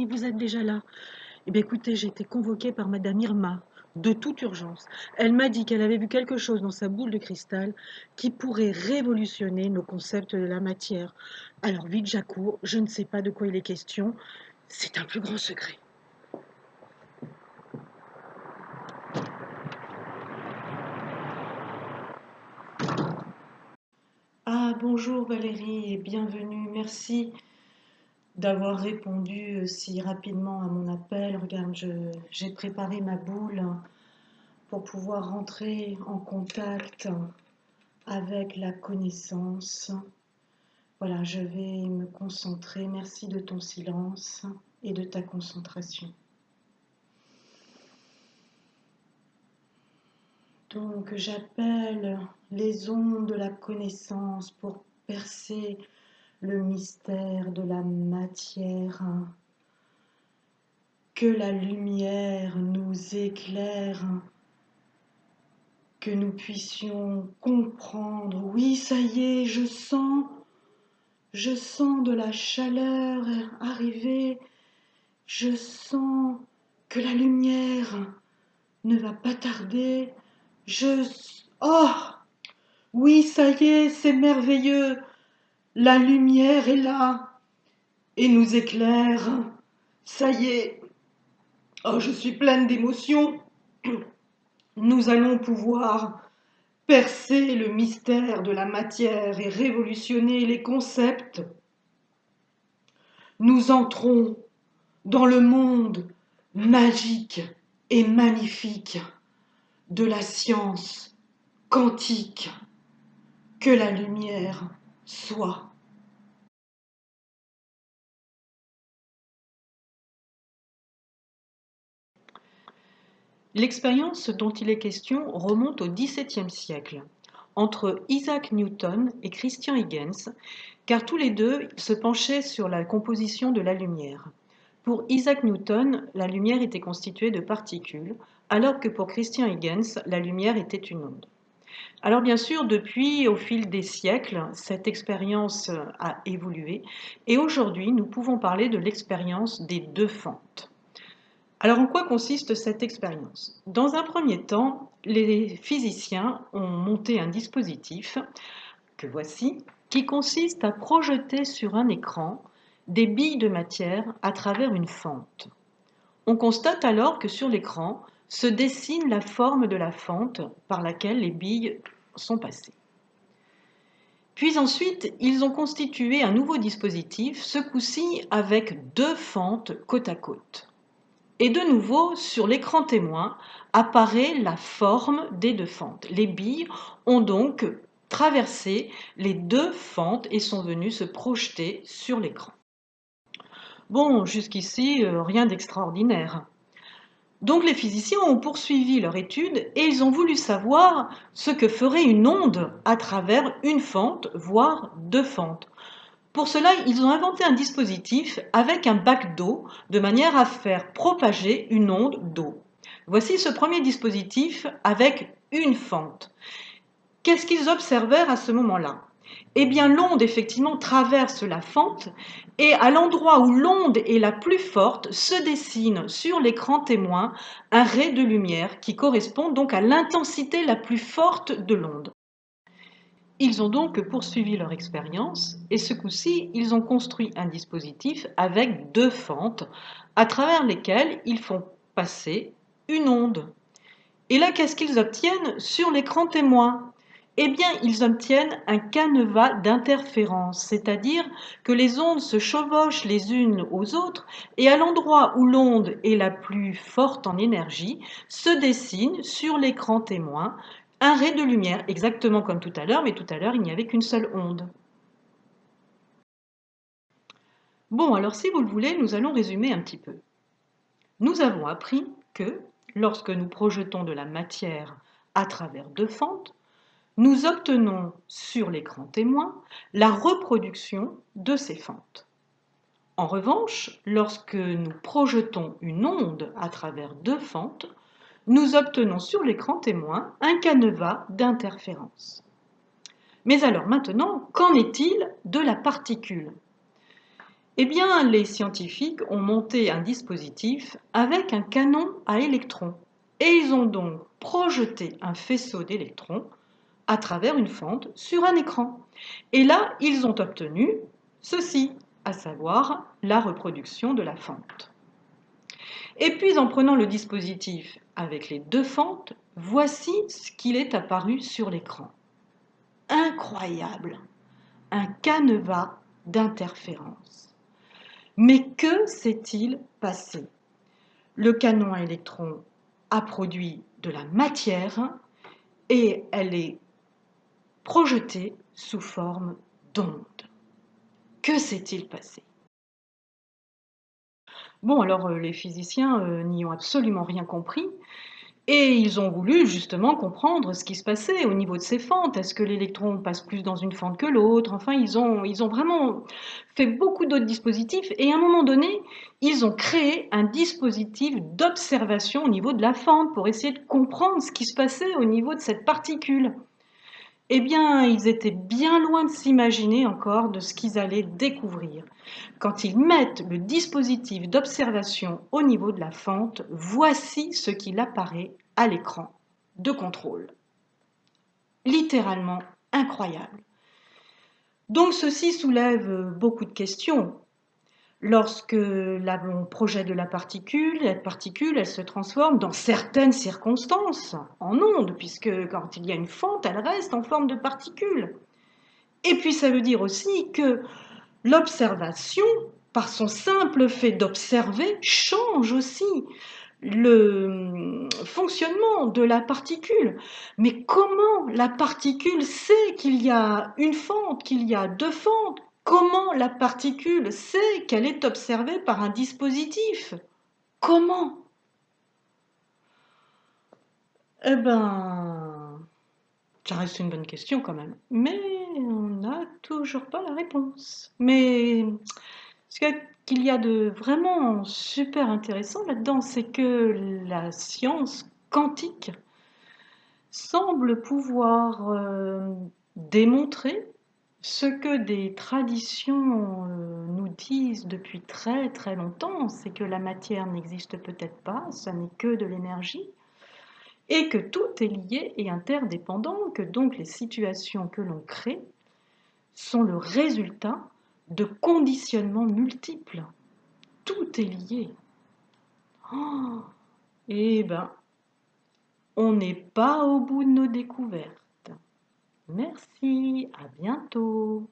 Valérie, vous êtes déjà là? Eh bien, écoutez, j'ai été convoquée par Madame Irma, de toute urgence. Elle m'a dit qu'elle avait vu quelque chose dans sa boule de cristal qui pourrait révolutionner nos concepts de la matière. Alors, vite, j'accours, je ne sais pas de quoi il est question. C'est un plus grand secret. Ah, bonjour Valérie et bienvenue. Merci d'avoir répondu si rapidement à mon appel. Regarde, j'ai préparé ma boule pour pouvoir rentrer en contact avec la connaissance. Voilà, je vais me concentrer. Merci de ton silence et de ta concentration. Donc, j'appelle les ondes de la connaissance pour percer le mystère de la matière. Que la lumière nous éclaire, que nous puissions comprendre. Oui, ça y est, je sens de la chaleur arriver, je sens que la lumière ne va pas tarder. Oh, oui, ça y est, c'est merveilleux. La lumière est là et nous éclaire. Ça y est. Oh, je suis pleine d'émotion. Nous allons pouvoir percer le mystère de la matière et révolutionner les concepts. Nous entrons dans le monde magique et magnifique de la science quantique. Que la lumière soit. L'expérience dont il est question remonte au XVIIe siècle, entre Isaac Newton et Christian Huygens, car tous les deux se penchaient sur la composition de la lumière. Pour Isaac Newton, la lumière était constituée de particules, alors que pour Christian Huygens, la lumière était une onde. Alors bien sûr, depuis, au fil des siècles, cette expérience a évolué, et aujourd'hui, nous pouvons parler de l'expérience des deux fentes. Alors en quoi consiste cette expérience? Dans un premier temps, les physiciens ont monté un dispositif, que voici, qui consiste à projeter sur un écran des billes de matière à travers une fente. On constate alors que sur l'écran se dessine la forme de la fente par laquelle les billes sont passées. Puis ensuite, ils ont constitué un nouveau dispositif, ce coup-ci avec deux fentes côte à côte. Et de nouveau, sur l'écran témoin, apparaît la forme des deux fentes. Les billes ont donc traversé les deux fentes et sont venues se projeter sur l'écran. Bon, jusqu'ici, rien d'extraordinaire. Donc les physiciens ont poursuivi leur étude et ils ont voulu savoir ce que ferait une onde à travers une fente, voire deux fentes. Pour cela, ils ont inventé un dispositif avec un bac d'eau de manière à faire propager une onde d'eau. Voici ce premier dispositif avec une fente. Qu'est-ce qu'ils observèrent à ce moment-là? Eh bien, l'onde effectivement traverse la fente et à l'endroit où l'onde est la plus forte se dessine sur l'écran témoin un ray de lumière qui correspond donc à l'intensité la plus forte de l'onde. Ils ont donc poursuivi leur expérience et ce coup-ci, ils ont construit un dispositif avec deux fentes à travers lesquelles ils font passer une onde. Et là, qu'est-ce qu'ils obtiennent sur l'écran témoin? Eh bien, ils obtiennent un canevas d'interférence, c'est-à-dire que les ondes se chevauchent les unes aux autres et à l'endroit où l'onde est la plus forte en énergie, se dessine sur l'écran témoin un ray de lumière, exactement comme tout à l'heure, mais tout à l'heure, il n'y avait qu'une seule onde. Bon, alors si vous le voulez, nous allons résumer un petit peu. Nous avons appris que, lorsque nous projetons de la matière à travers deux fentes, nous obtenons sur l'écran témoin la reproduction de ces fentes. En revanche, lorsque nous projetons une onde à travers deux fentes, nous obtenons sur l'écran témoin un canevas d'interférence. Mais alors maintenant, qu'en est-il de la particule? Eh bien, les scientifiques ont monté un dispositif avec un canon à électrons et ils ont donc projeté un faisceau d'électrons à travers une fente sur un écran. Et là, ils ont obtenu ceci, à savoir la reproduction de la fente. Et puis, en prenant le dispositif avec les deux fentes, voici ce qu'il est apparu sur l'écran. Incroyable! Un canevas d'interférences. Mais que s'est-il passé? Le canon à électrons a produit de la matière et elle est projetée sous forme d'onde. Que s'est-il passé? Bon, alors les physiciens n'y ont absolument rien compris et ils ont voulu justement comprendre ce qui se passait au niveau de ces fentes. Est-ce que l'électron passe plus dans une fente que l'autre? Enfin, ils ont vraiment fait beaucoup d'autres dispositifs et à un moment donné, ils ont créé un dispositif d'observation au niveau de la fente pour essayer de comprendre ce qui se passait au niveau de cette particule. Eh bien, ils étaient bien loin de s'imaginer encore de ce qu'ils allaient découvrir. Quand ils mettent le dispositif d'observation au niveau de la fente, voici ce qu'il apparaît à l'écran de contrôle. Littéralement incroyable. Donc ceci soulève beaucoup de questions. Lorsque on projette de la particule, elle se transforme dans certaines circonstances en onde, puisque quand il y a une fente, elle reste en forme de particule. Et puis ça veut dire aussi que l'observation, par son simple fait d'observer, change aussi le fonctionnement de la particule. Mais comment la particule sait qu'il y a une fente, qu'il y a deux fentes? Comment la particule sait qu'elle est observée par un dispositif? Comment? Eh ben, ça reste une bonne question quand même. Mais on n'a toujours pas la réponse. Mais ce qu'il y a de vraiment super intéressant là-dedans, c'est que la science quantique semble pouvoir démontrer ce que des traditions nous disent depuis très très longtemps, c'est que la matière n'existe peut-être pas, ça n'est que de l'énergie, et que tout est lié et interdépendant, que donc les situations que l'on crée sont le résultat de conditionnements multiples. Tout est lié. Oh, eh ben, on n'est pas au bout de nos découvertes. Merci, à bientôt.